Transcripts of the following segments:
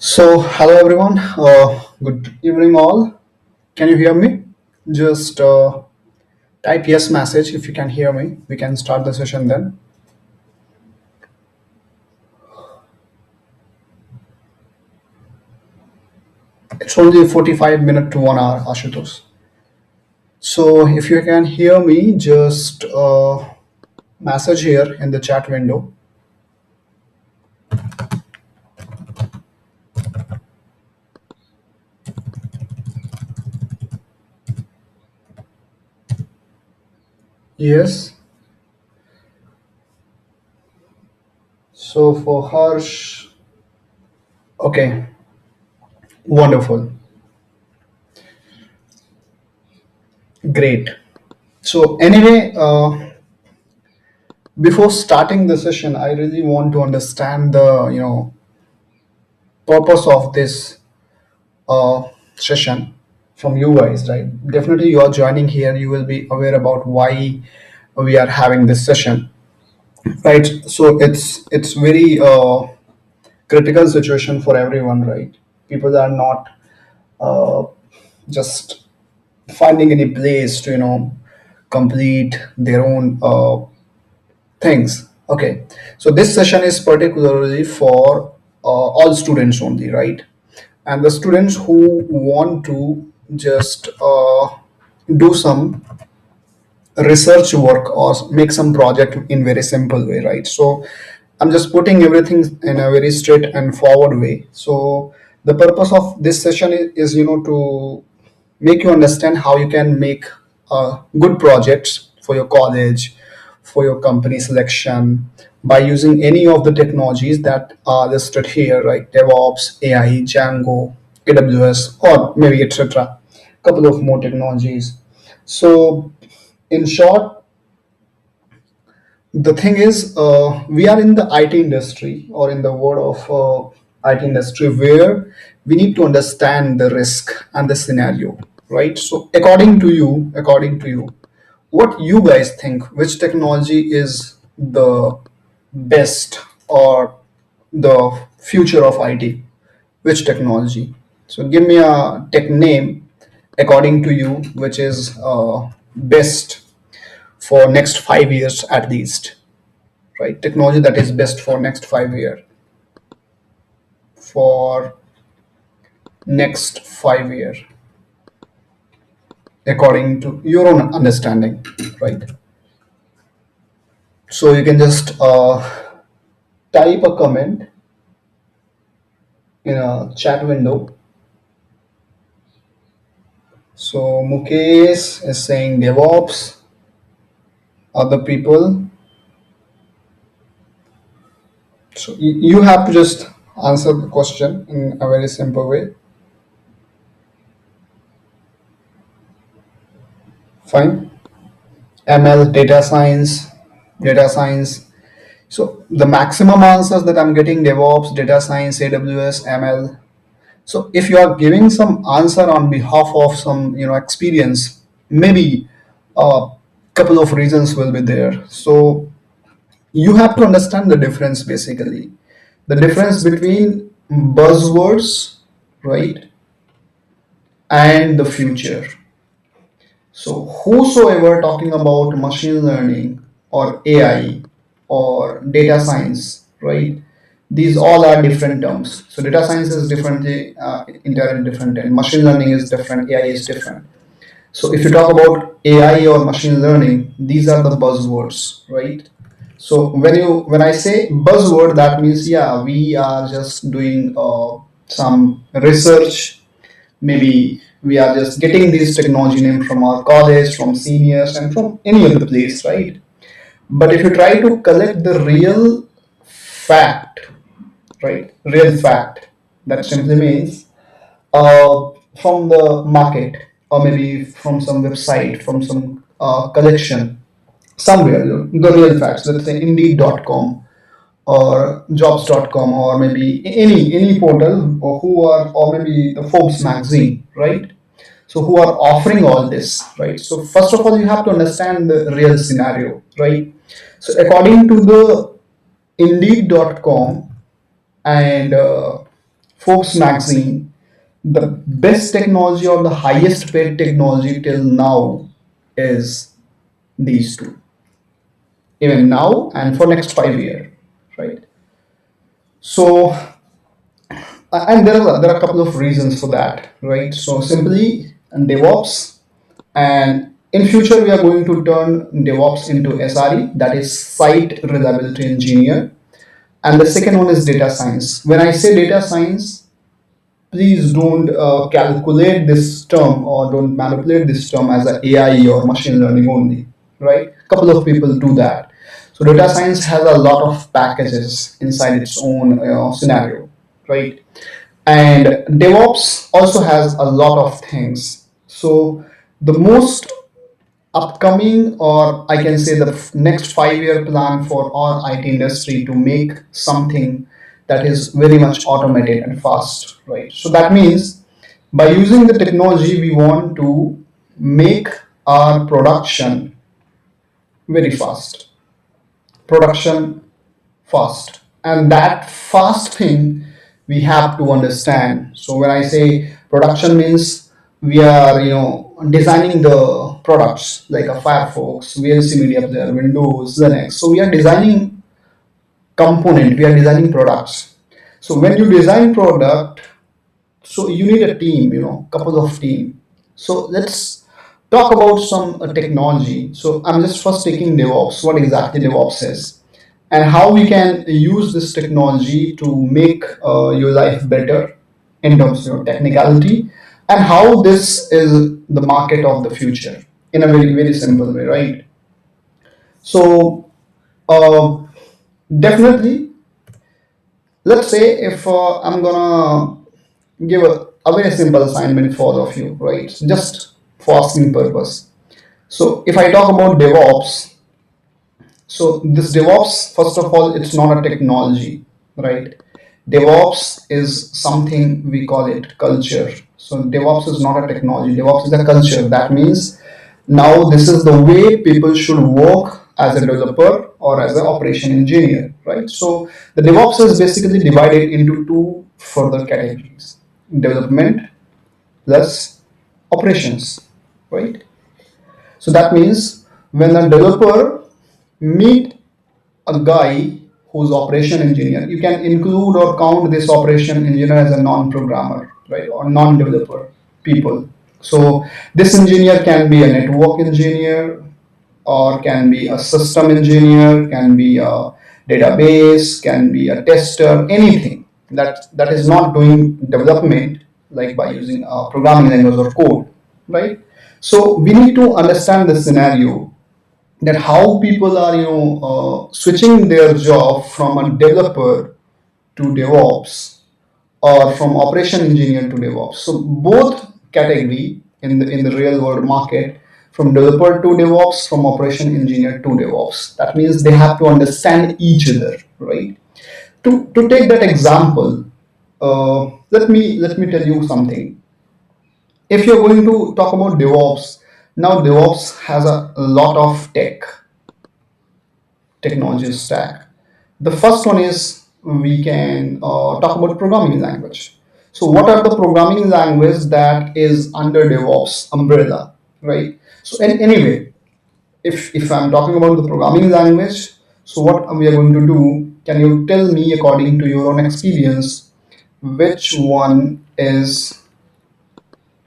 So, hello everyone. Good evening, all. Can you hear me? Just type yes message if you can hear me. We can start the session then. It's only 45 minutes to 1 hour, Ashutosh. So, if you can hear me, just message here in the chat window. Yes. So, for Harsh, okay, wonderful, great. So, anyway, before starting the session, I really want to understand the purpose of this session from you guys, right? Definitely, you are joining here. You will be aware about why we are having this session, right? So it's very critical situation for everyone, right? People are not uh, just finding any place to complete their own things. Okay, so this session is particularly for all students only, right? And the students who want to just do some research work or make some project in very simple way, right? So I'm just putting everything in a very straight and forward way. So the purpose of this session is to make you understand how you can make good projects for your college, for your company selection, by using any of the technologies that are listed here, right? Devops, AI, Django, AWS, or maybe etc. Couple of more technologies. So in short, the thing is, we are in the IT industry, or in the world of IT industry, where we need to understand the risk and the scenario, right? So according to you, what you guys think, which technology is the best, or the future of IT? Which technology? So give me a tech name according to you, which is best for next 5 years at least, right? Technology that is best for next 5 year, for next 5 year, according to your own understanding, right? So you can just type a comment in a chat window. So Mukesh is saying DevOps. Other people, so you have to just answer the question in a very simple way. Fine. ML, data science. So the maximum answers that I'm getting DevOps, data science, AWS, ML. So if you are giving some answer on behalf of some experience, maybe a couple of reasons will be there. So you have to understand the difference basically. The difference between buzzwords, right, and the future. So, whosoever talking about machine learning or AI or data science, right? These all are different terms. So, data science is differently, entirely different, and machine learning is different, AI is different. So, if you talk about AI or machine learning, these are the buzzwords, right? So, when I say buzzword, that means yeah, we are just doing some research. Maybe we are just getting this technology name from our college, from seniors, and from any other place, right? But if you try to collect the real fact, right, real fact, that simply means from the market, or maybe from some website, from some collection, somewhere, the real facts, let's say indeed.com or jobs.com, or maybe any portal, or who are, or maybe the Forbes magazine, right? So who are offering all this, right? So first of all, you have to understand the real scenario, right? So according to the indeed.com and Forbes magazine, the best technology or the highest paid technology till now is these two, even now and for next 5 years, right? So and there are a couple of reasons for that, right? So simply DevOps, and in future we are going to turn DevOps into SRE, that is Site Reliability Engineer, and the second one is data science. When I say data science, please don't calculate this term or don't manipulate this term as a AI or machine learning only, right? A couple of people do that. So data science has a lot of packages inside its own scenario, right? And DevOps also has a lot of things. So the most upcoming, or I can say the next 5 year plan for our IT industry to make something that is very much automated and fast, right? So that means by using the technology, we want to make our production very fast. Production fast. And that fast thing we have to understand. So when I say production means we are, designing the products like a Firefox, VLC Media Player, Windows, Linux. So we are designing component, we are designing products. So when you design product, so you need a team, couple of team. So let's talk about some technology. So I'm just first taking DevOps, what exactly DevOps is, and how we can use this technology to make your life better in terms of technicality, and how this is the market of the future in a very very simple way, right? So uh, definitely, let's say if I'm gonna give a very simple assignment for all of you, right? Just for asking purpose. So if I talk about DevOps, so this DevOps, first of all, it's not a technology, right? DevOps is something we call it culture. So DevOps is not a technology. DevOps is a culture. That means now this is the way people should work as a developer or as an operation engineer, right? So the DevOps is basically divided into two further categories: development plus operations, right? So that means when a developer meet a guy who's operation engineer, you can include or count this operation engineer as a non-programmer, right, or non-developer people. So this engineer can be a network engineer, or can be a system engineer, can be a database, can be a tester, anything that is not doing development like by using a programming language or code, right? So we need to understand the scenario, that how people are switching their job from a developer to DevOps, or from operation engineer to DevOps. So both category in the real world market from developer to DevOps, from operation engineer to DevOps. That means they have to understand each other, right? To take that example, let me tell you something. If you're going to talk about DevOps, now DevOps has a lot of technology stack. The first one is we can talk about programming language. So what are the programming language that is under DevOps umbrella, right? So anyway, if I'm talking about the programming language, so what we are going to do, can you tell me according to your own experience, which one is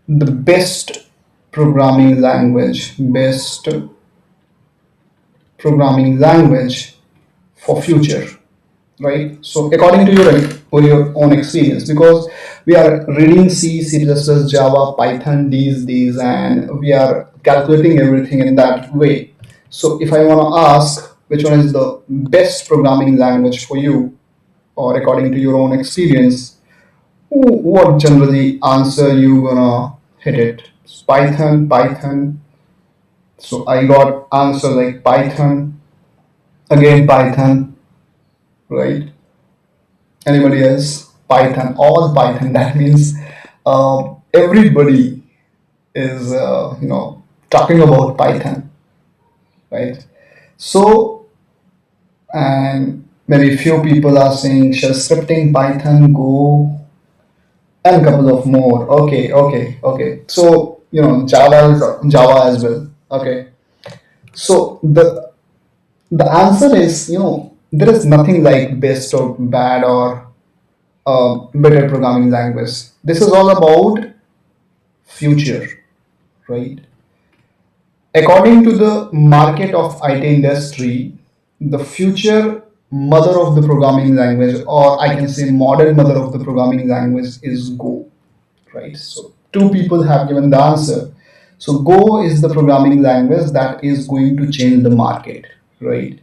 the best programming language for future, right? So according to your own experience, because we are reading C++, Java, Python these days, and we are calculating everything in that way. So if I want to ask which one is the best programming language for you, or according to your own experience, what generally answer you gonna hit it? Python, Python. So I got answer like Python, again Python, right? Anybody else? Python, all Python. That means everybody is talking about Python, right? So, and maybe few people are saying shell scripting, Python, Go, and a couple of more. Okay, okay, okay. So Java is Java as well. Okay. So the answer is, there is nothing like best or bad or better programming language. This is all about future, right? According to the market of IT industry, the future mother of the programming language, or I can say modern mother of the programming language, is Go, right? So two people have given the answer. So Go is the programming language that is going to change the market, right?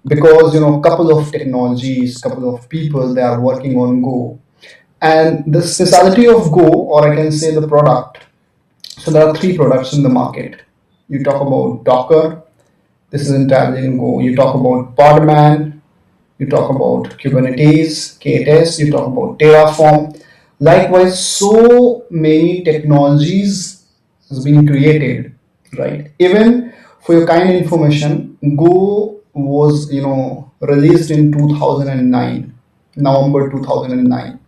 Because couple of technologies, couple of people, they are working on Go, and the specialty of Go, or I can say the product. So there are three products in the market. You talk about Docker, this is entirely in Go. You talk about Podman, you talk about Kubernetes, KTS, you talk about Terraform. Likewise, so many technologies has been created, right? Even for your kind information, Go was released in 2009, November 2009,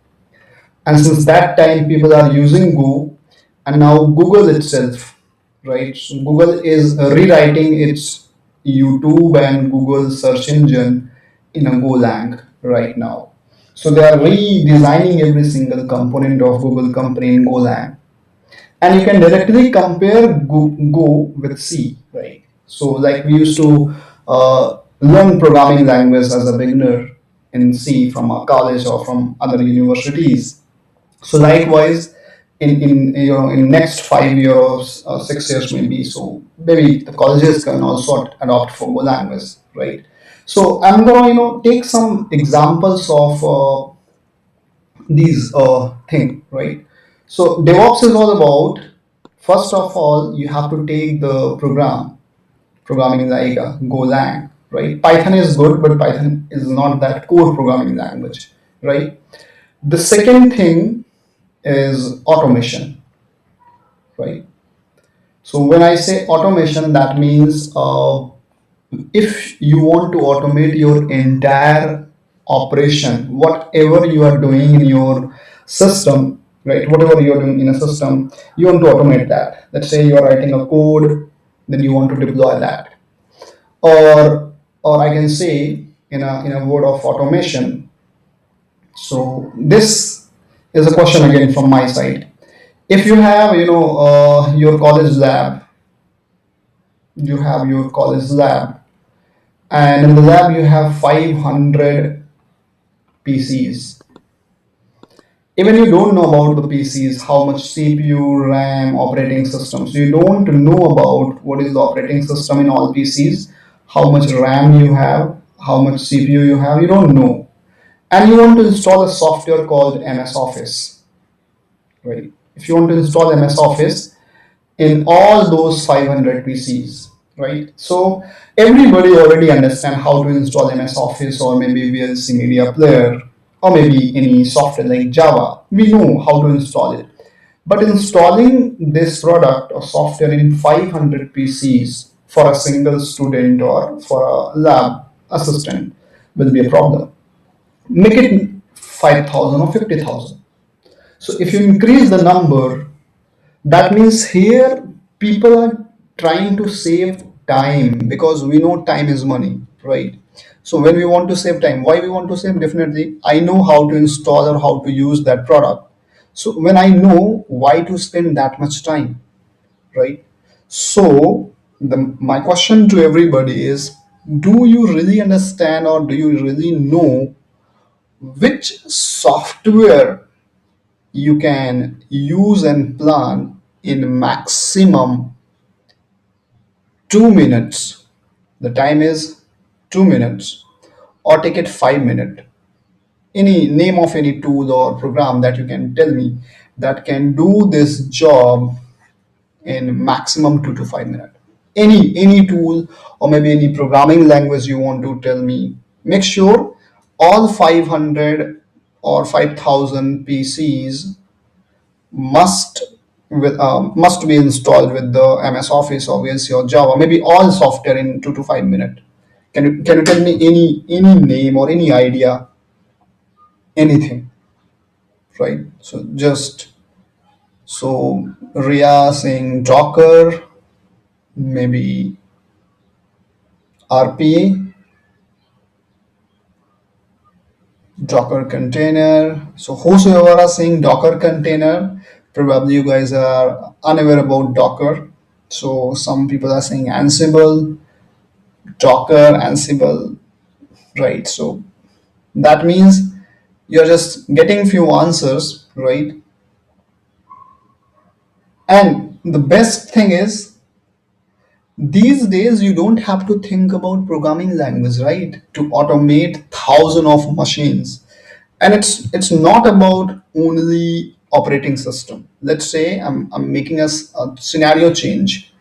and since that time people are using Go, and now Google itself, right? So Google is rewriting its YouTube and Google search engine in a Golang right now. So they are redesigning every single component of Google company in Golang, and you can directly compare Go with C, right? So like we used to learn programming language as a beginner in C from a college or from other universities. So likewise, in next 5 years or 6 years maybe, so maybe the colleges can also adopt for Go language, right? So I'm gonna take some examples of these thing, right? So DevOps is all about, first of all, you have to take the programming like Golang, right? Python is good, but Python is not that core programming language, right? The second thing is automation, right? So when I say automation, that means if you want to automate your entire operation, whatever you are doing in your system, right? Whatever you are doing in a system, you want to automate that. Let's say you are writing a code, then you want to deploy that, or I can say in a word of automation. So this is a question again from my side. If you have your college lab, you have your college lab, and in the lab you have 500 PCs. Even you don't know about the PCs, how much CPU, RAM, operating systems. You don't know about what is the operating system in all PCs, how much RAM you have, how much CPU you have. You don't know, and you want to install a software called MS Office, right? If you want to install MS Office, in all those 500 PCs, right? So everybody already understand how to install MS Office or maybe VLC Media Player or maybe any software like Java. We know how to install it. But installing this product or software in 500 PCs for a single student or for a lab assistant will be a problem. Make it 5,000 or 50,000. So if you increase the number, that means here people are trying to save time because we know time is money, right? So when we want to save time, why we want to save? Definitely, I know how to install or how to use that product. So when I know why to spend that much time, right? So my question to everybody is, do you really understand or do you really know which software you can use and plan in maximum 2 minutes? The time is 2 minutes, or take it 5 minutes. Any name of any tool or program that you can tell me that can do this job in maximum 2 to 5 minutes. Any tool or maybe any programming language you want to tell me. Make sure all 500 or 5,000 PCs must must be installed with the MS Office or VLC or Java. Maybe all software in 2 to 5 minutes. Can you tell me any name or any idea, anything, right? So just so Ria saying Docker, maybe RPA, Docker container. So whosoever are saying Docker container, probably you guys are unaware about Docker. So some people are saying Ansible, Docker, Ansible, right? So that means you're just getting few answers, right? And the best thing is these days you don't have to think about programming language, right? To automate thousands of machines. And it's not about only operating system. Let's say I'm making a scenario change.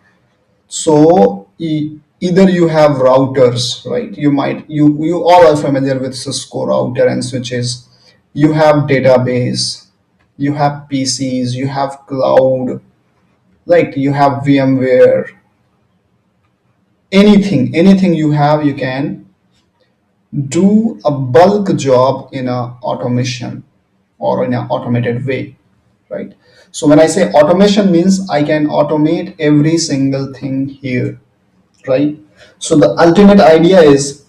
So either you have routers, right? You all are familiar with Cisco router and switches. You have database, you have PCs, you have cloud, like you have VMware. Anything you have, you can do a bulk job in a automation or in an automated way, right? So when I say automation means I can automate every single thing here, right? So the ultimate idea is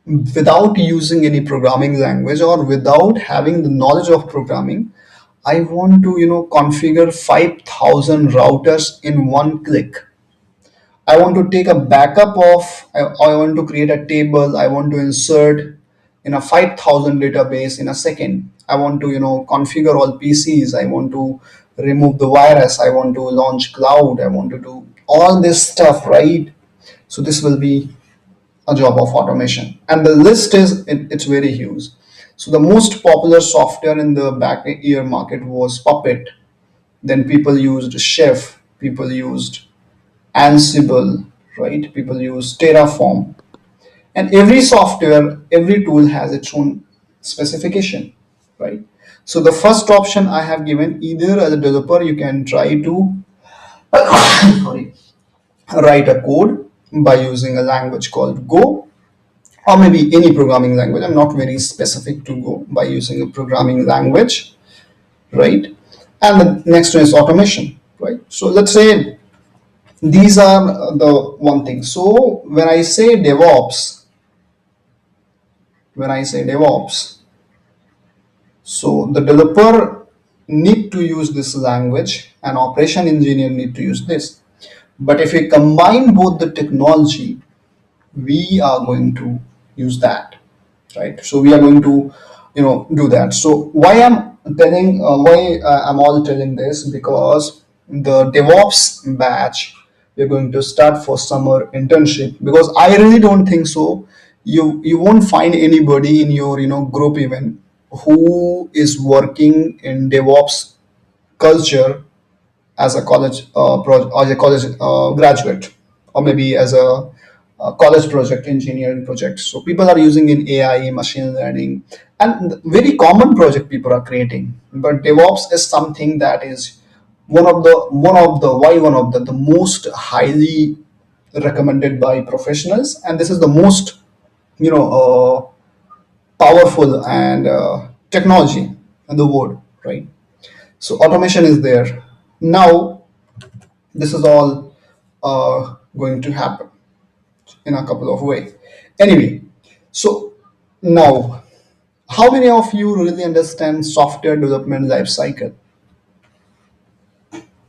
without using any programming language or without having the knowledge of programming, I want to configure 5,000 routers in one click. I want to take a backup of, I want to create a table, I want to insert in a 5,000 database in a second. I want to, configure all PCs. I want to remove the virus. I want to launch cloud. I want to do all this stuff, right? So this will be a job of automation. And the list it's very huge. So the most popular software in the back year market was Puppet. Then people used Chef. People used Ansible, right? People use Terraform. And every software, every tool has its own specification, right? So the first option I have given, either as a developer, you can try to sorry, write a code by using a language called Go, or maybe any programming language. I'm not very specific to Go, by using a programming language, right? And the next one is automation, right? So let's say these are the one thing. So when I say DevOps, so the developer need to use this language and operation engineer need to use this. But if we combine both the technology, we are going to use that, right? So we are going to do that. So why I'm all telling this, because the DevOps batch we're going to start for summer internship, because I really don't think so you won't find anybody in your group even who is working in DevOps culture as a as a college graduate, or maybe as a college project, engineering project. So people are using in AI, machine learning, and very common project people are creating. But DevOps is something that is one of the most highly recommended by professionals, and this is the most you know powerful and technology in the world, right? So automation is there. Now this is all going to happen in a couple of ways. Anyway, so now, how many of you really understand software development life cycle,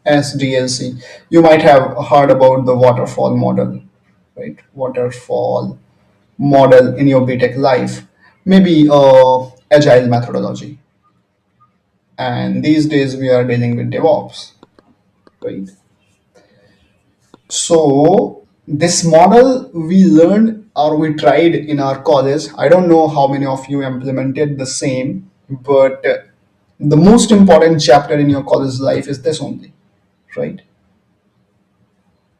SDLC? You might have heard about the waterfall model, right? Waterfall model in your BTech life, maybe agile methodology. And these days we are dealing with DevOps, right? So this model we learned or we tried in our college. I don't know how many of you implemented the same, but the most important chapter in your college life is this only, right?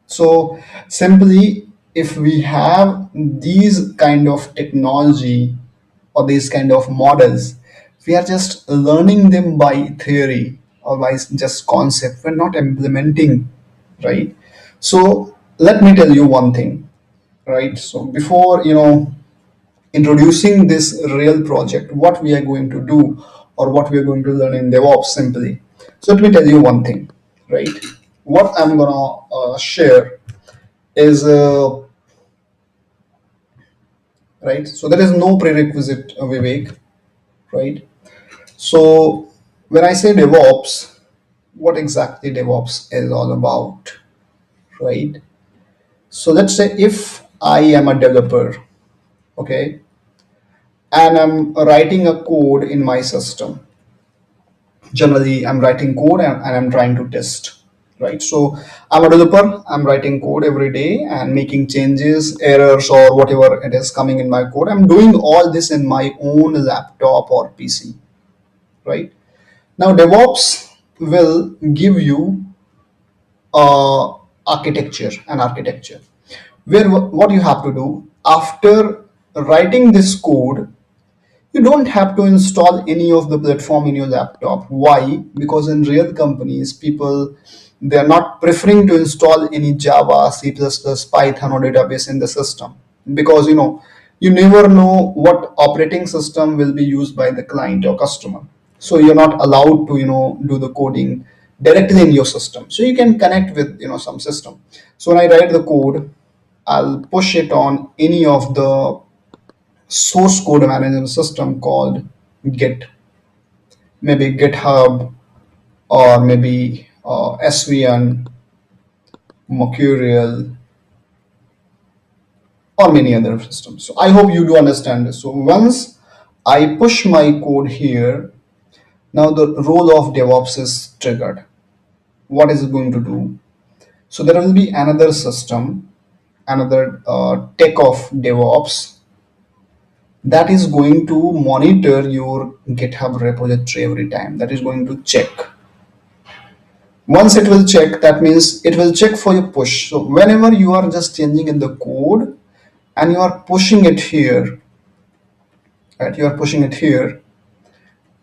So simply, if we have these kind of technology or these kind of models, we are just learning them by theory or by just concept. We're not implementing, right? So let me tell you one thing, right? So before introducing this real project, what we are going to do or what we are going to learn in DevOps simply. So let me tell you one thing, right? What I'm gonna share is right. So there is no prerequisite, Vivek, right? So when I say DevOps, what exactly DevOps is all about, right? So let's say if I am a developer, okay, and I'm writing a code in my system. Generally, I'm writing code and I'm trying to test, right? So I'm a developer, I'm writing code every day and making changes, errors, or whatever it is coming in my code. I'm doing all this in my own laptop or PC, right? Now, DevOps will give you an architecture where what you have to do after writing this code. You don't have to install any of the platform in your laptop. Why? Because in real companies, people, they are not preferring to install any Java, C++, Python, or database in the system, because you never know what operating system will be used by the client or customer. So you're not allowed to do the coding directly in your system. So you can connect with some system. So when I write the code, I'll push it on any of the source code management system called Git, maybe GitHub, or maybe SVN, Mercurial, or many other systems. So I hope you do understand this. So once I push my code here, now the role of DevOps is triggered. What is it going to do? So there will be another system, another tech of DevOps that is going to monitor your GitHub repository every time. That is going to check. Once it will check, that means it will check for your push. So whenever you are just changing in the code and you are pushing it here, right? You are pushing it here,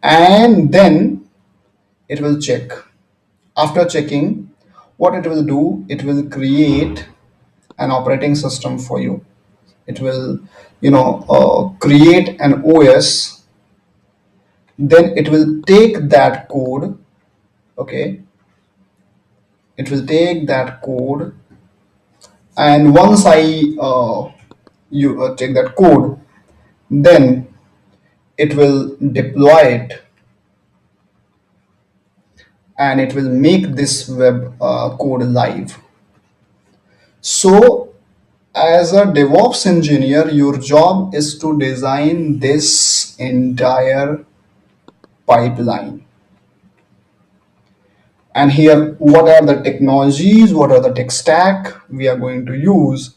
and then it will check. After checking, what it will do, it will create an operating system for you. It will, create an OS. Then it will take that code. Okay, it will take that code, and once I you take that code, then it will deploy it and it will make this web code live. So as a DevOps engineer, your job is to design this entire pipeline. And here, what are the technologies, what are the tech stack we are going to use?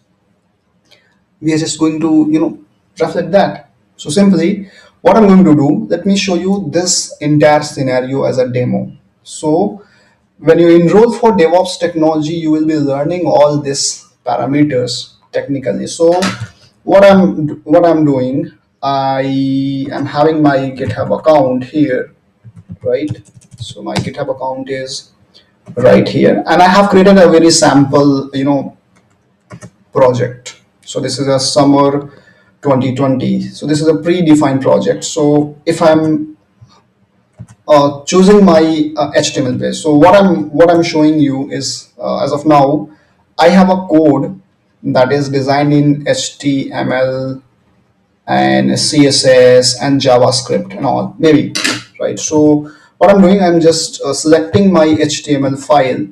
We are just going to reflect that. So simply, what I'm going to do, let me show you this entire scenario as a demo. So When you enroll for DevOps technology, you will be learning all these parameters technically. So what I'm doing, I am having my GitHub account here, right? So my GitHub account is right here, and I have created a very sample, project. So this is a summer 2020. So this is a predefined project. So if I'm choosing my HTML page. So what I'm showing you is, as of now, I have a code that is designed in HTML and CSS and JavaScript and all, maybe, right? So what I'm doing, I'm just selecting my HTML file,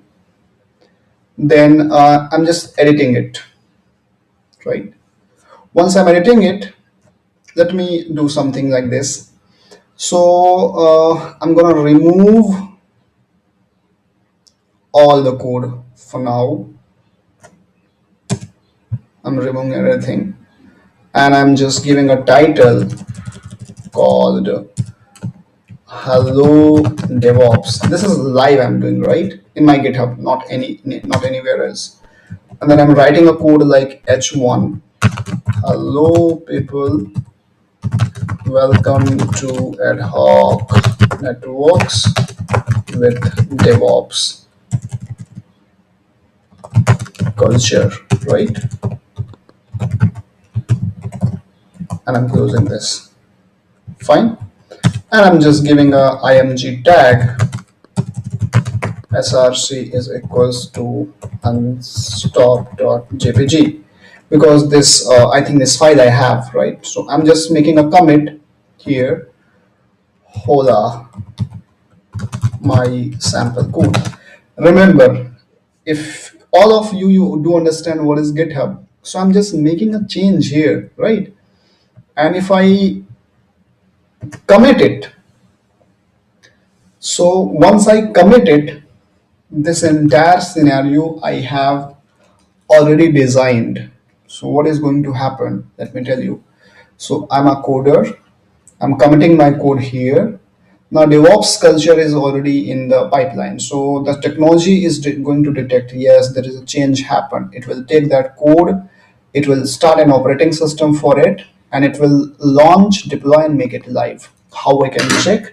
then I'm just editing it, right? Once I'm editing it, let me do something like this. So I'm gonna remove all the code for now. I'm removing everything, and I'm just giving a title called Hello Devops. This is live I'm doing, right, in my GitHub, not anywhere else. And then I'm writing a code like H1. Hello people, welcome to ad hoc networks with DevOps culture, right? And I'm closing this. Fine. And I'm just giving a img tag. src is equals to unstop.jpg, because this I think this file I have, right? So I'm just making a commit here. Hola, my sample code. Remember, if all of you do understand what is GitHub, so I'm just making a change here, right? And if I commit it, so once I commit it, this entire scenario I have already designed. So what is going to happen? Let me tell you. So I'm a coder. I'm committing my code here. Now DevOps culture is already in the pipeline. So the technology is going to detect, yes, there is a change happen. It will take that code, it will start an operating system for it, and it will launch, deploy, and make it live. How I can check?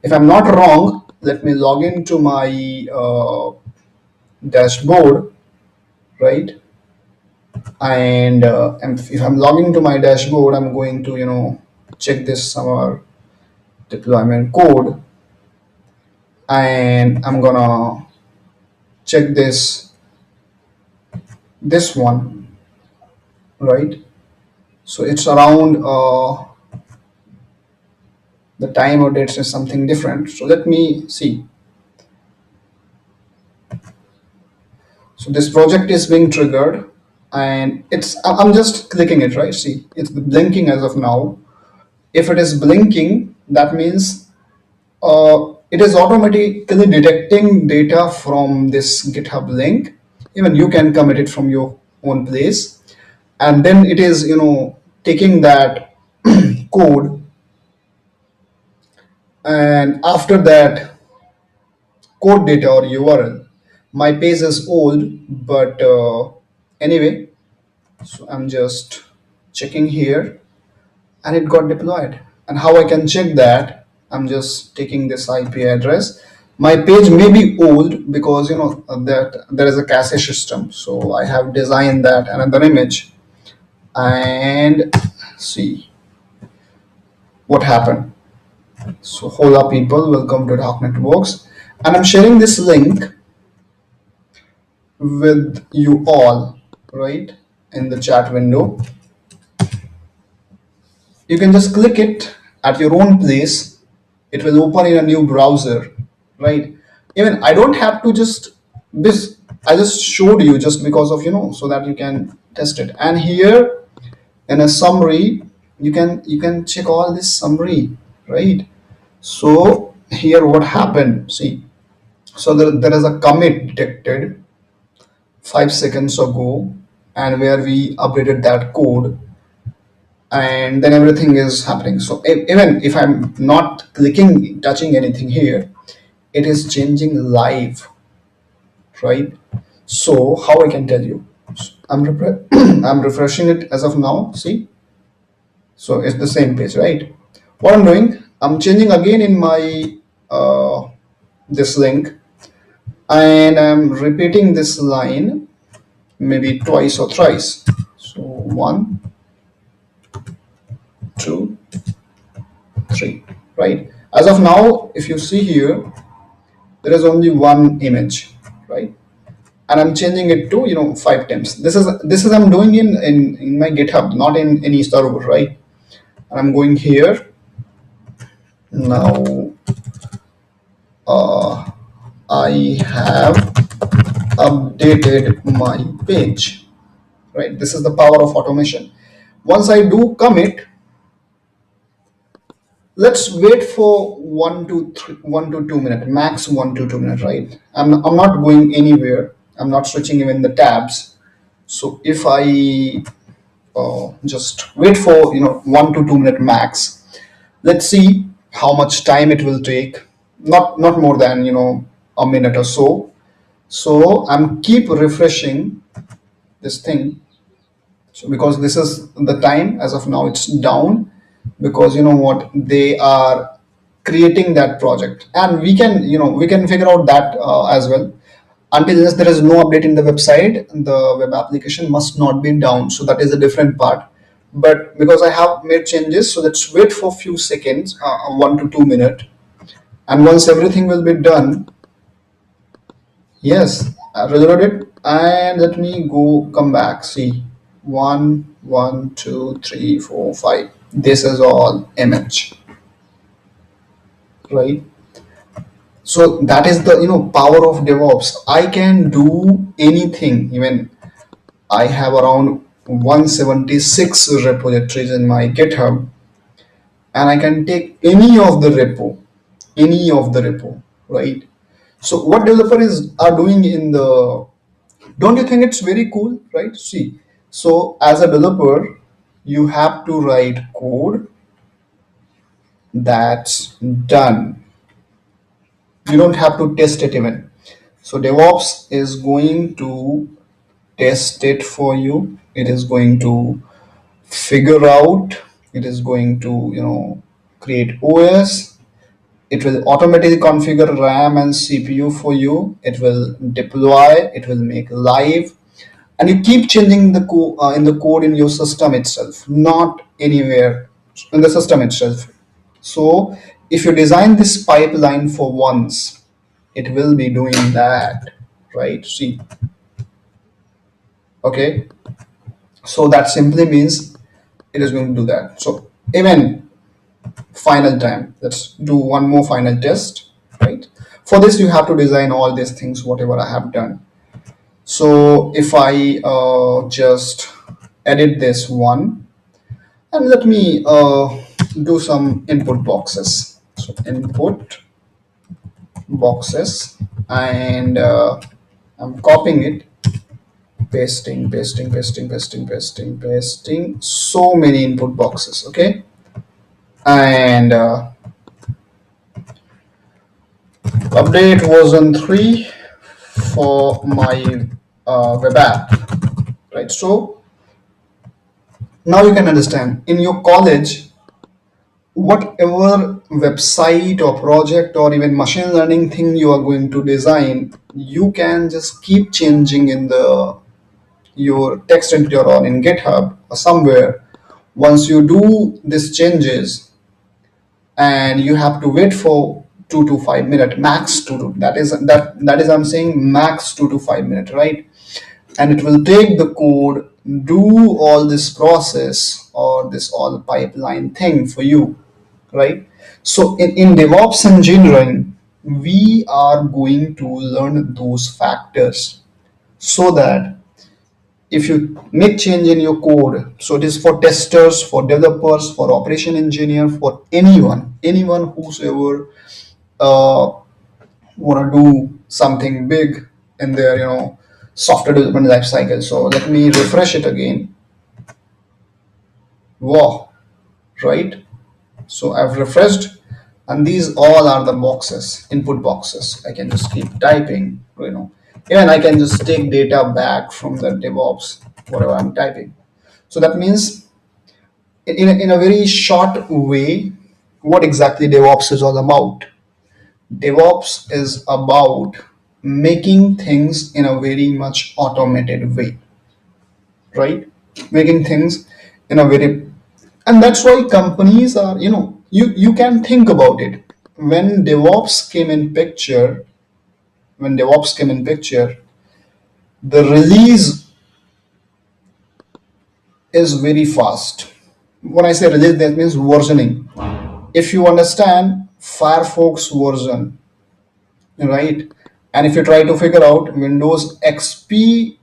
If I'm not wrong, let me log into my dashboard, right? And if I'm logging to my dashboard, I'm going to check this summer deployment code, and I'm gonna check this one, right? So it's around the time or dates is something different. So let me see. So this project is being triggered, and I'm just clicking it, right? See, it's blinking as of now. If it is blinking, that means it is automatically detecting data from this GitHub link. Even you can commit it from your own place, and then it is taking that code, and after that code data or URL. My page is old, but anyway, so I'm just checking here, and it got deployed. And how I can check that? I'm just taking this IP address. My page may be old because that there is a cache system, so I have designed that another image, and see what happened. So hola people, welcome to Dark Networks, and I'm sharing this link with you all, right, in the chat window. You can just click it at your own place. It will open in a new browser, right? Even I don't have to just this. I just showed you just because of so that you can test it. And here in a summary, you can check all this summary, right? So here what happened? See, so there is a commit detected 5 seconds ago, and where we updated that code, and then everything is happening. So even if I'm not clicking touching anything here, it is changing live. right? So how I can tell you? I'm refreshing it as of now. See, so it's the same page, right? What I'm doing, I'm changing again in my uh, this link, and I'm repeating this line maybe twice or thrice. So one, two, three, right? As of now, if you see here, there is only one image, right? And I'm changing it to 5 times. This is I'm doing in my GitHub, not in any server, right? And I'm going here now. I have updated my page, right? This is the power of automation. Once I do commit, let's wait for 1 to 2 minutes, max 1 to 2 minutes, right? I'm not going anywhere. I'm not switching even the tabs. So if I just wait for 1 to 2 minute max, let's see how much time it will take. Not more than a minute or so. So I'm keep refreshing this thing. So because this is the time, as of now it's down, because you know what, they are creating that project, and we can figure out that as well. Until unless there is no update in the website, the web application must not be down, so that is a different part. But because I have made changes, so let's wait for few seconds, 1 to 2 minutes, and once everything will be done. Yes, I reloaded, and let me go come back. See, one, one, two, three, four, five. This is all image, right? So that is the power of DevOps. I can do anything. Even I have around 176 repositories in my GitHub, and I can take any of the repo, right? So what developers are doing in the, don't you think it's very cool, right? See, so as a developer, you have to write code that's done. You don't have to test it even. So DevOps is going to test it for you. It is going to figure out. It is going to create OS. It will automatically configure RAM and CPU for you. It will deploy. It will make live, and you keep changing the in the code in your system itself, not anywhere in the system itself. So if you design this pipeline for once, it will be doing that, right? See, okay, so that simply means it is going to do that. So even final time, let's do one more final test, right? For this you have to design all these things whatever I have done. So if I just edit this one, and let me do some input boxes. So input boxes, and I'm copying it, pasting so many input boxes, okay? And update version 3 for my web app, right? So now you can understand, in your college, whatever website or project or even machine learning thing you are going to design, you can just keep changing in the your text editor or in GitHub or somewhere. Once you do these changes, and you have to wait for 2 to 5 minutes max, that is I'm saying max 2 to 5 minutes, right? And it will take the code, do all this process or this all pipeline thing for you, right? So in DevOps engineering, we are going to learn those factors, so that if you make change in your code, so it is for testers, for developers, for operation engineer, for anyone whosoever uh, want to do something big in their software development life cycle. So let me refresh it again. Wow, right? So I've refreshed, and these all are the boxes, input boxes. I can just keep typing. Even I can just take data back from the DevOps, whatever I'm typing. So that means, in a very short way, what exactly DevOps is all about. DevOps is about making things in a very much automated way, right? Making things in a very, and that's why companies are, you can think about it. When DevOps came in picture, when DevOps came in picture, the release is very fast. When I say release, that means versioning. If you understand Firefox version, right? And if you try to figure out Windows XP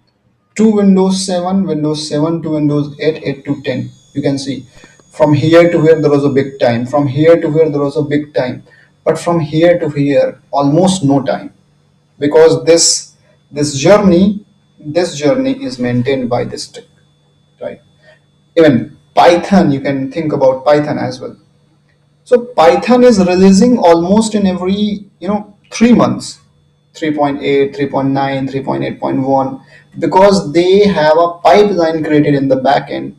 to Windows 7, Windows 7 to Windows 8, 8 to 10, you can see from here to here there was a big time, from here to here there was a big time, but from here to here almost no time, because this journey is maintained by this tech, right? Even Python, you can think about Python as well. So Python is releasing almost in every 3 months, 3.8, 3.9, 3.8.1, because they have a pipeline created in the backend.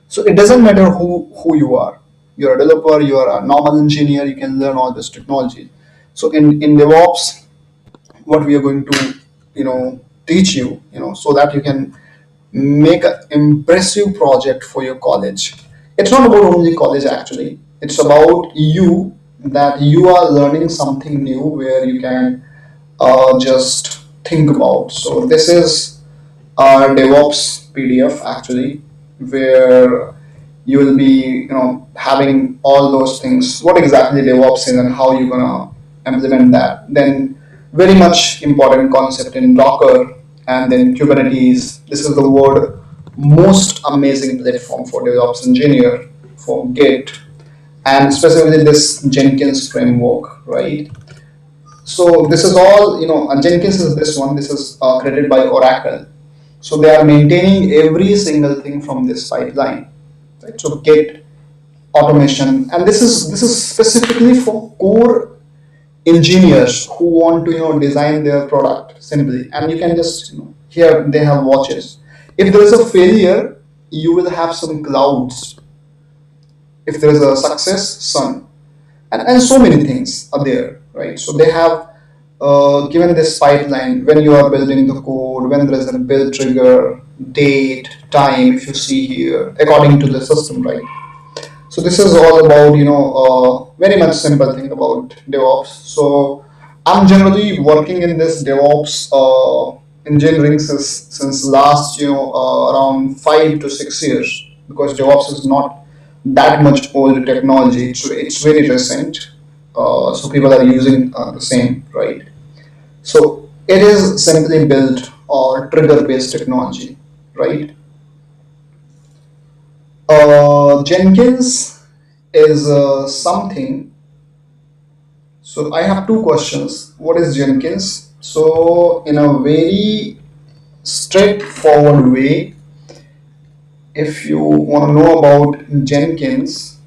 So it doesn't matter who you are. You're a developer, you're a normal engineer, you can learn all this technology. So in DevOps, what we are going to teach you, so that you can make an impressive project for your college. It's not about only college, actually. It's about you, that you are learning something new where you can just think about. So this is our DevOps PDF, actually, where you will be having all those things, what exactly DevOps is and how you're gonna implement that. Then very much important concept in Docker, and then Kubernetes. This is the world most amazing platform for DevOps engineer, for Git, and specifically this Jenkins framework, right? So this is all, and Jenkins is this one. This is created by Oracle. So they are maintaining every single thing from this pipeline, right? So Git automation, and this is specifically for core engineers who want to design their product simply. And you can just here they have watches. If there is a failure, you will have some clouds. If there is a success, sun, and so many things are there, right? So they have given this pipeline when you are building the code, when there is a build trigger, date, time, if you see here, according to the system, right? So this is all about very much simple thing about DevOps. So I'm generally working in this DevOps engineering since last around 5 to 6 years, because DevOps is not that much old technology. It's very recent. So people are using the same, right? So it is simply built or trigger based technology, right? Jenkins is something. So I have two questions. What is Jenkins? So in a very straightforward way, if you want to know about Jenkins,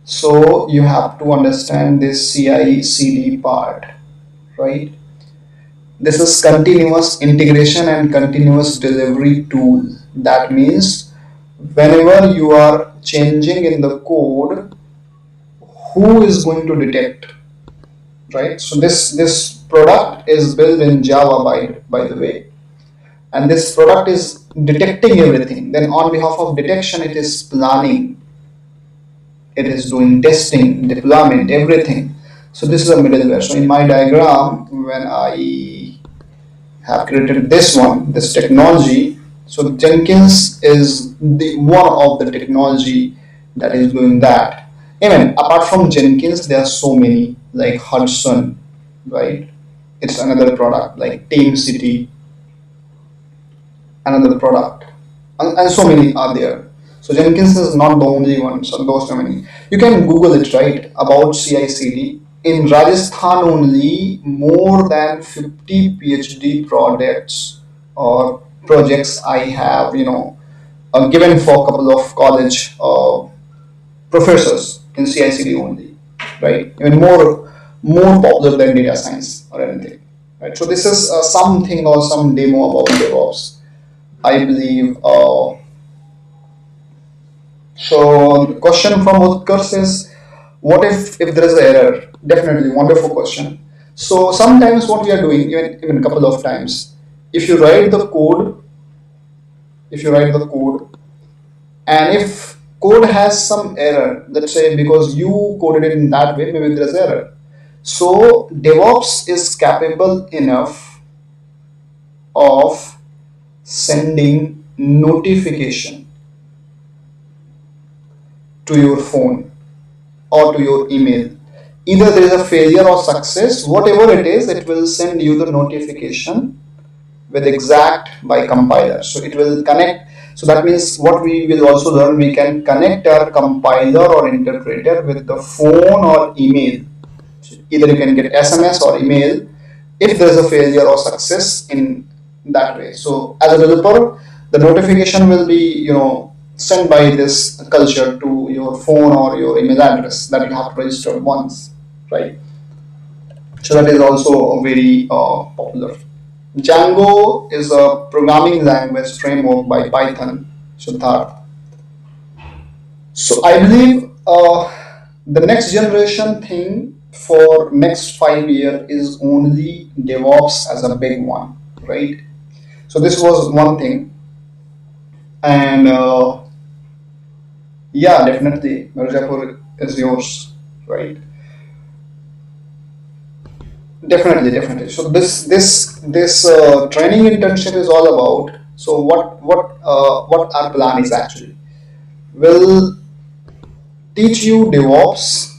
so you have to understand this CI/CD part, right? This is continuous integration and continuous delivery tool. That means whenever you are changing in the code, who is going to detect, right? So this product is built in Java, by the way, and this product is detecting everything. Then on behalf of detection, it is planning, it is doing testing, deployment, everything. So this is a middleware. So in my diagram, when I have created this one, this technology, so Jenkins is the one of the technology that is doing that. Even apart from Jenkins, there are so many, like Hudson, right? It's another product, like Team City, another product, and so many are there. So Jenkins is not the only one. So those so many. You can Google it, right, about CI/CD. In Rajasthan only, more than 50 PhD projects or projects I have, given for a couple of college professors in CI/CD only, right? Even more popular than data science or anything, right? So this is something or some demo about DevOps, I believe. So the question from Utkarsh is, what if there is an error? Definitely, wonderful question. So sometimes what we are doing, even a couple of times, if you write the code, if you write the code, and if code has some error, let's say because you coded it in that way, maybe there's error. So DevOps is capable enough of sending notification to your phone or to your email. Either there is a failure or success, whatever it is, it will send you the notification with exact by compiler. So it will connect. So that means what we will also learn, we can connect our compiler or interpreter with the phone or email. So either you can get SMS or email if there is a failure or success in that way. So as a developer, the notification will be sent by this culture to your phone or your email address that you have to register once, right? So that is also a very popular. Django is a programming language framework by Python. So that. So I believe the next generation thing for next 5 year is only DevOps as a big one, right? So this was one thing, and yeah, definitely, Mirzapur is yours, right? Definitely, definitely. So this training internship is all about. So what our plan is actually. We'll teach you DevOps,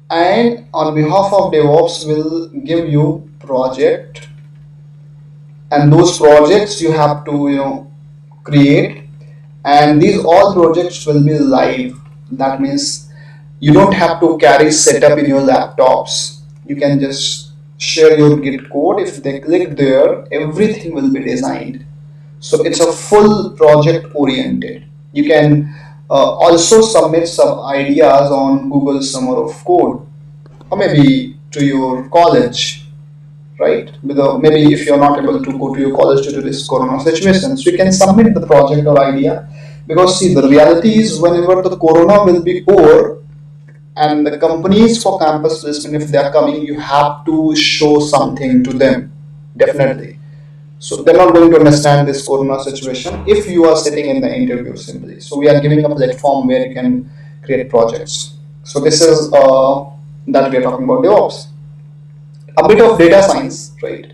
and on behalf of DevOps, we'll give you project, and those projects you have to create, and these all projects will be live. That means you don't have to carry setup in your laptops. You can just share your Git code. If they click there, everything will be designed. So it's a full project oriented. You can also submit some ideas on Google Summer of Code, or maybe to your college, right? Maybe if you're not able to go to your college due to this corona situation, so you can submit the project or idea. Because see, the reality is whenever the corona will be over, and the companies for campus placement, if they are coming, you have to show something to them, definitely. So they're not going to understand this corona situation if you are sitting in the interview simply. So we are giving a platform where you can create projects. So this is that we are talking about DevOps. A bit of data science, right?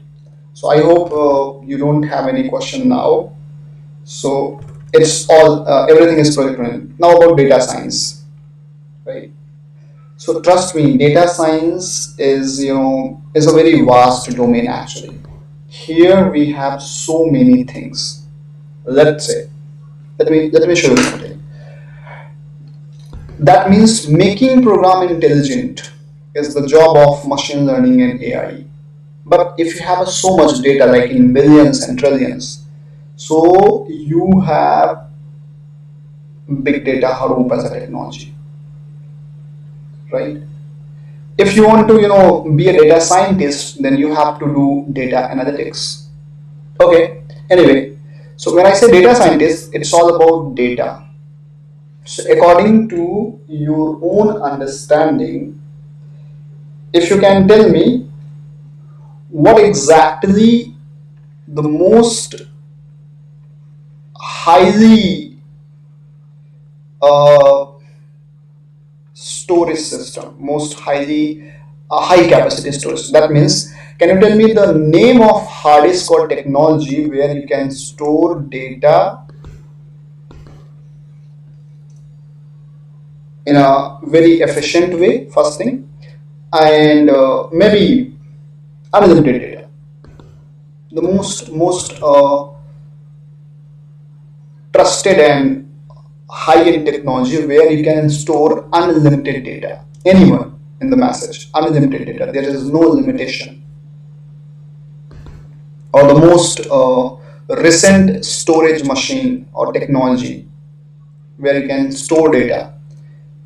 So I hope you don't have any question now. So it's all everything is project oriented. Now about data science, right? So trust me, data science is a very vast domain actually. Here we have so many things. Let's say, let me show you something. That means making program intelligent is the job of machine learning and AI. But if you have so much data, like in millions and trillions, so you have big data Hadoop as a technology, right? If you want to, be a data scientist, then you have to do data analytics. Okay. Anyway, so when I say data scientist, it's all about data. So according to your own understanding, if you can tell me what exactly the most highly uh, storage system, most highly high capacity storage. That means, can you tell me the name of hard disk or technology where you can store data in a very efficient way? First thing, and maybe unlimited data. The most trusted and high-end technology where you can store unlimited data. Anyone in the message, unlimited data. There is no limitation. Or the most recent storage machine or technology where you can store data.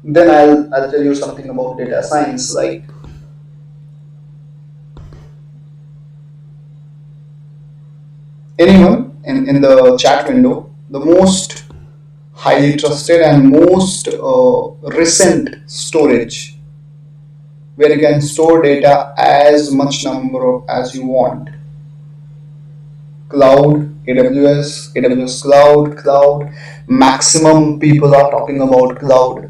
Then I'll tell you something about data science. Like anyone in the chat window, the most highly trusted and most recent storage where you can store data as much number as you want. Cloud, AWS cloud. Maximum people are talking about cloud.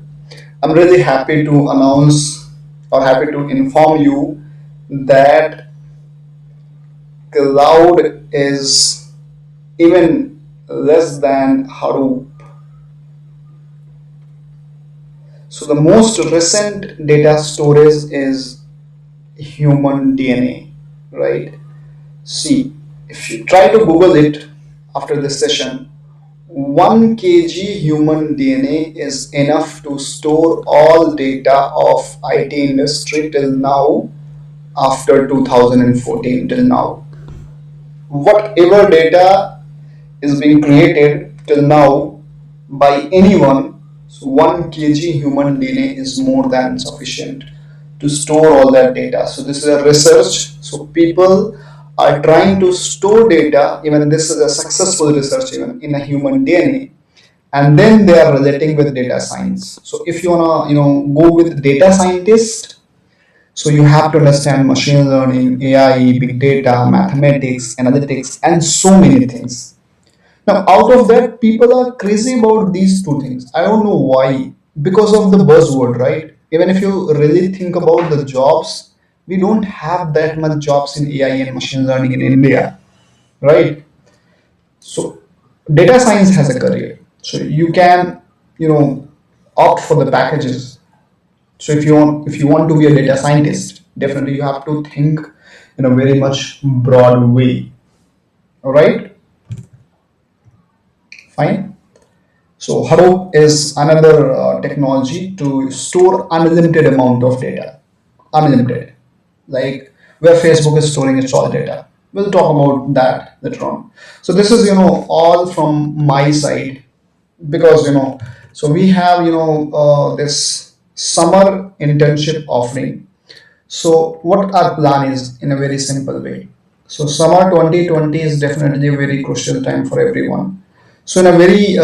I'm really happy to announce or happy to inform you that cloud is even less than Hadoop. So the most recent data storage is human DNA, right? See, if you try to Google it after this session, 1 kg human DNA is enough to store all data of IT industry till now after 2014 till now. Whatever data is being created till now by anyone, so 1 kg human DNA is more than sufficient to store all that data. So this is a research. So people are trying to store data, even this is a successful research even in a human DNA, and then they are relating with data science. So if you wanna go with data scientist, so you have to understand machine learning, AI, big data, mathematics, analytics, and so many things. Now, out of that, people are crazy about these two things. I don't know why. Because of the buzzword, right? Even if you really think about the jobs, we don't have that much jobs in AI and machine learning in India, right? So, data science has a career. So you can, you know, opt for the packages. So if you want to be a data scientist, definitely you have to think in a very much broad way. All right, fine. So Hadoop is another technology to store unlimited amount of data, unlimited, like where Facebook is storing its all data. We'll talk about that later on. So this is all from my side because so we have this summer internship offering. So what our plan is in a very simple way. So summer 2020 is definitely a very crucial time for everyone. So in a very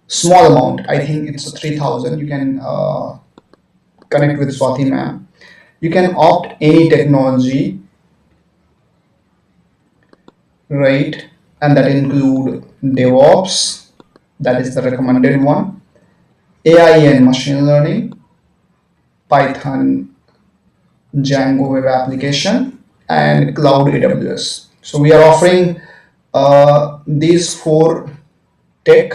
small amount, I think it's a 3,000. You can connect with Swati ma'am. You can opt any technology, right? And that include Devops, that is the recommended one, AI and machine learning, Python, Django web application, and cloud AWS. So we are offering these four tech.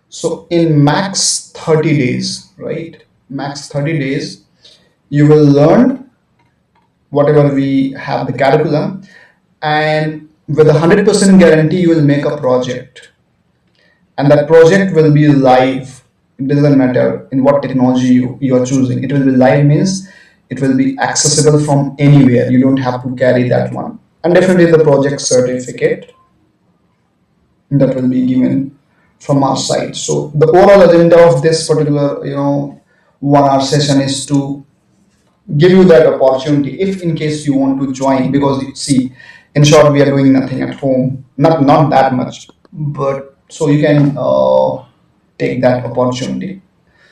So in max 30 days, right? Max 30 days, you will learn whatever we have the curriculum, and with a 100% guarantee, you will make a project, and that project will be live. It doesn't matter in what technology you are choosing. It will be live means it will be accessible from anywhere. You don't have to carry that one. And definitely the project certificate that will be given from our side. So the overall agenda of this particular 1 hour session is to give you that opportunity if in case you want to join, because you see, in short, we are doing nothing at home, not that much, but so you can take that opportunity.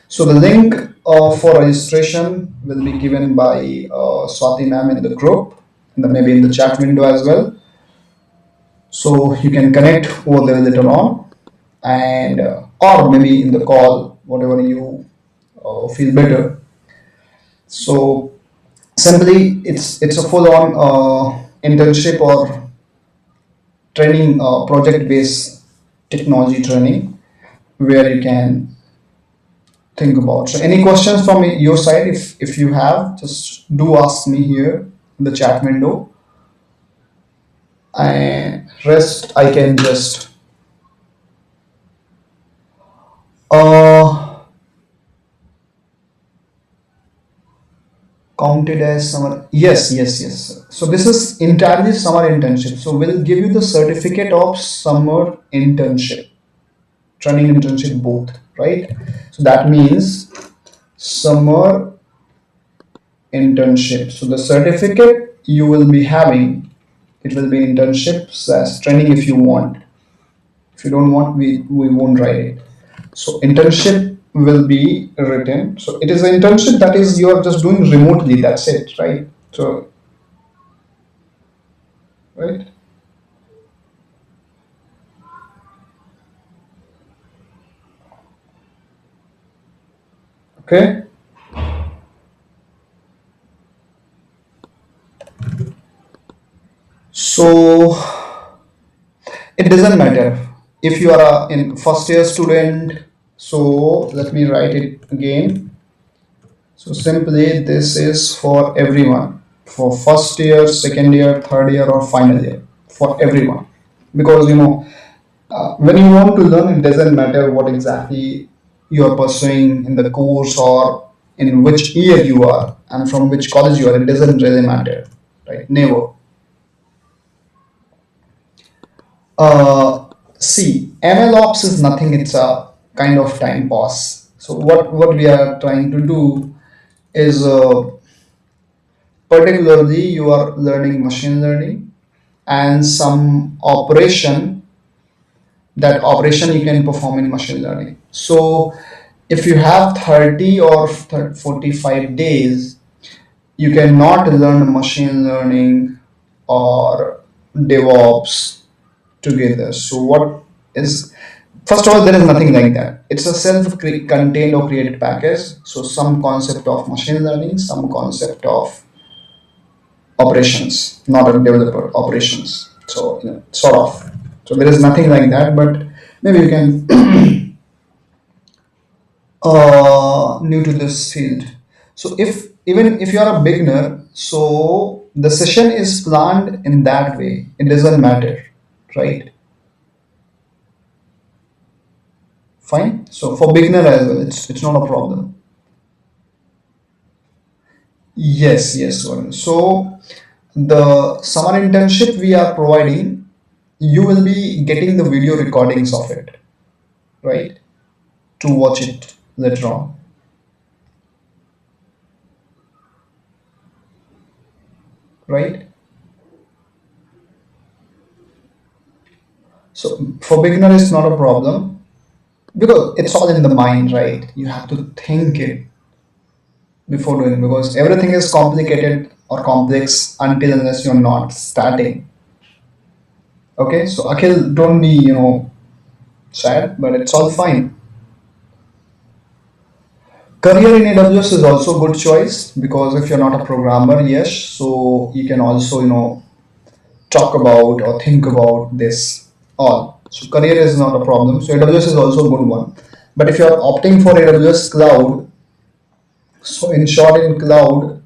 So the link for registration will be given by Swati ma'am in the group, and maybe in the chat window as well. So you can connect over there later on, and or maybe in the call, whatever you feel better. So simply, it's a full-on internship or training, project-based technology training where you can think about. So any questions from your side? If you have, just do ask me here in the chat window, and rest I can just uh counted as summer. Yes, yes, yes. So this is entirely summer internship. So we'll give you the certificate of summer internship, training internship both, right? So that means summer internship. So the certificate you will be having It will be internships as training if you want. If you don't want, we won't write it. So internship will be written. So it is an internship that is you are just doing remotely. That's it, right? So right, okay. So it doesn't matter if you are a in first year student. So let me write it again. So simply this is for everyone, for first year, second year, third year, or final year, for everyone. Because when you want to learn, it doesn't matter what exactly you are pursuing in the course or in which year you are and from which college you are. It doesn't really matter, right? Never. See, ML ops is nothing. It's a kind of time pass. So what we are trying to do is particularly you are learning machine learning and some operation, that operation you can perform in machine learning. So if you have 30 or 45 days, you cannot learn machine learning or DevOps together. So what is, first of all, there is nothing like that. It's a self-contained or created package. So some concept of machine learning, some concept of operations, not a developer operations. So sort of. So there is nothing like that, but maybe you can new to this field. So if even if you are a beginner, so the session is planned in that way. It doesn't matter, right? Fine. So for beginner as well, it's not a problem. Yes, yes, Varun. So the summer internship we are providing, you will be getting the video recordings of it, right? To watch it later on, right? So for beginner, it's not a problem because it's all in the mind, right? You have to think it before doing, because everything is complicated or complex until unless you're not starting. Okay, so Akhil, don't be sad, but it's all fine. Career in AWS is also a good choice because if you're not a programmer, yes, so you can also talk about or think about this all. So career is not a problem. So AWS is also a good one. But if you are opting for AWS cloud, so in short, in cloud,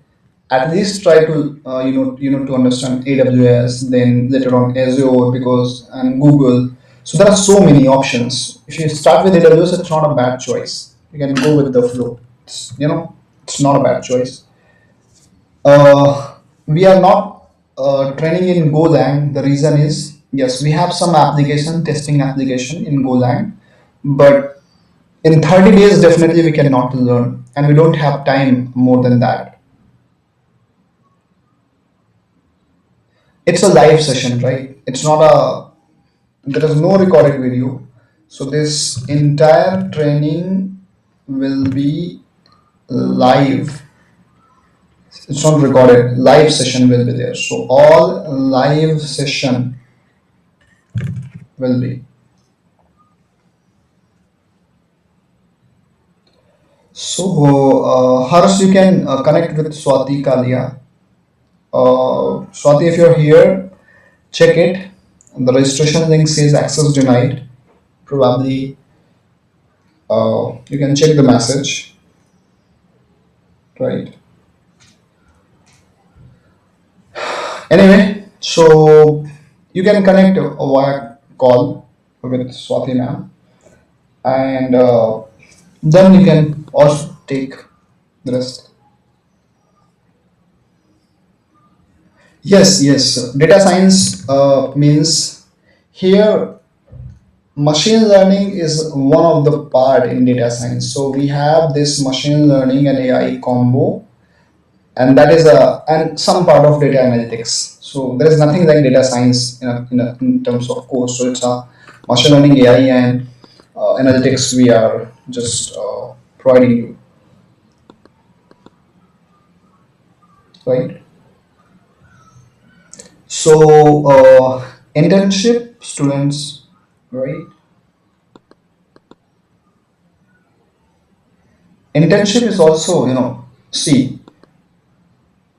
at least try to to understand AWS, then later on Azure because and Google. So there are so many options. If you start with AWS, it's not a bad choice. You can go with the flow. It's not a bad choice. We are not training in Golang. The reason is yes, we have some application testing application in Golang, but in 30 days definitely we cannot learn, and we don't have time more than that. It's a live session, right? It's not a, there is no recorded video. So this entire training will be live. It's not recorded. Live session will be there. So all live session will be. So Harsh, you can connect with Swati Kalia. Swati, if you're here, check it. The registration link says access denied. Probably you can check the message, right? Anyway, so you can connect via call with Swati ma'am, and then you can also take the rest. Yes, yes. Data science means here machine learning is one of the part in data science. So we have this machine learning and AI combo. and that is a and some part of data analytics. So there is nothing like data science in terms of course. So it's a machine learning, AI, and analytics. We are just providing you, right? So internship students, right? Internship is also, see,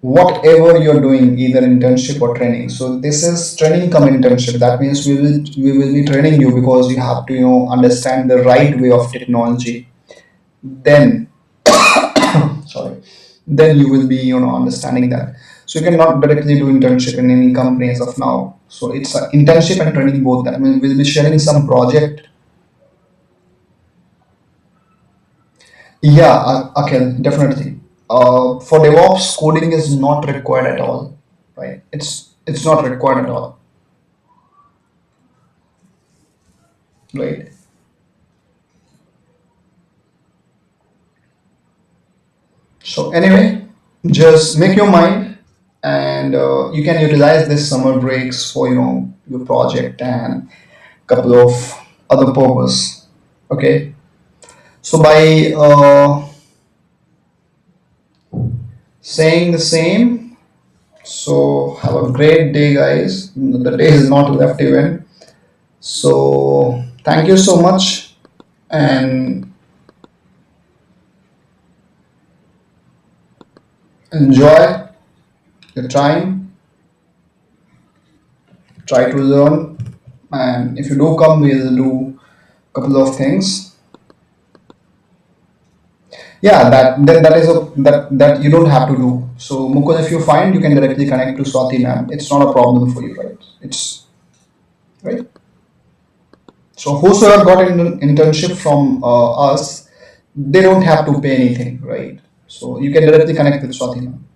whatever you're doing, either internship or training. So this is training come internship. That means we will be training you because you have to understand the right way of technology. Then sorry, then you will be understanding that. So you cannot directly do internship in any company as of now. So it's a internship and training both. That means we'll be sharing some project. Yeah, okay, definitely. For DevOps, coding is not required at all, right? It's not required at all, right? So anyway, just make your mind, and you can utilize this summer breaks for your project and couple of other purpose. Okay. So by saying the same, so have a great day, guys. The day is not left even. So thank you so much, and enjoy your time. Try to learn, and if you do come, we'll do a couple of things. Yeah, that is that you don't have to do. So Mukul, if you find, you can directly connect to Swati ma'am. It's not a problem for you, right? It's right. So whosoever got an internship from us, they don't have to pay anything, right? So you can directly connect with Swati ma'am.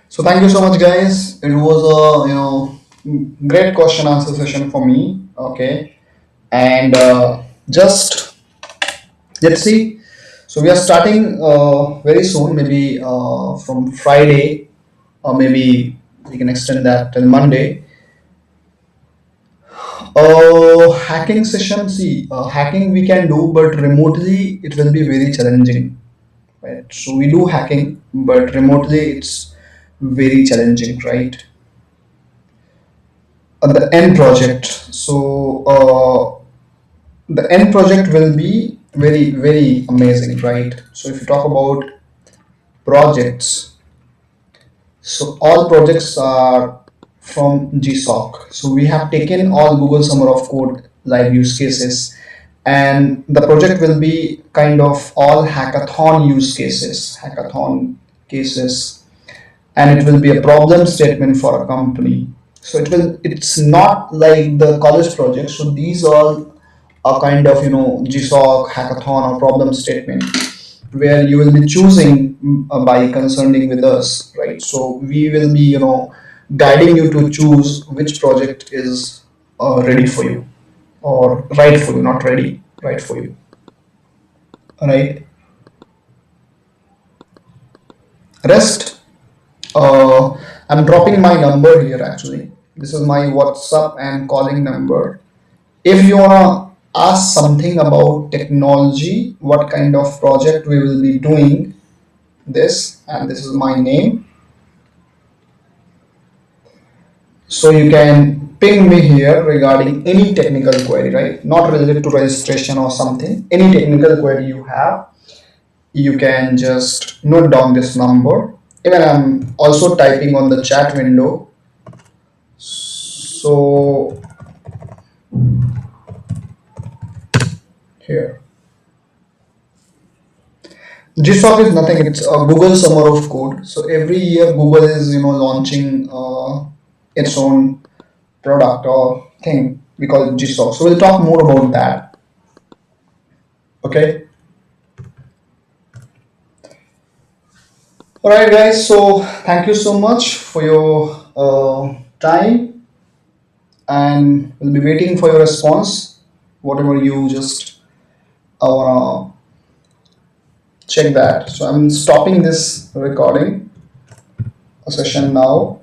So thank you so much, guys. It was a great question answer session for me. Okay, and just let's see. So we are starting very soon, maybe from Friday, or maybe we can extend that till Monday. Hacking session. See, hacking we can do, but remotely it will be very challenging. Right? So we do hacking, but remotely it's very challenging, right? The end project. So the end project will be very very amazing, right? So if you talk about projects, so all projects are from GSOC. So we have taken all Google Summer of Code live use cases, and the project will be kind of all hackathon cases, and it will be a problem statement for a company. So it's not like the college project. So these all are kind of GSOC hackathon or problem statement where you will be choosing by concerning with us, right? So we will be guiding you to choose which project is ready for you, or right for you, not ready, right for you, right? Rest. I'm dropping my number here actually. This is my WhatsApp and calling number. If you wanna ask something about technology, what kind of project we will be doing, this, and this is my name. So you can ping me here regarding any technical query, right? Not related to registration or something. Any technical query you have, you can just note down this number. Even I'm also typing on the chat window. So here, GSOC is nothing. It's a Google Summer of Code. So every year Google is launching its own product or thing. We call it GSOC. So we'll talk more about that. Okay. All right, guys. So thank you so much for your time, and we'll be waiting for your response. Whatever you just wanna check that. So I'm stopping this recording session now.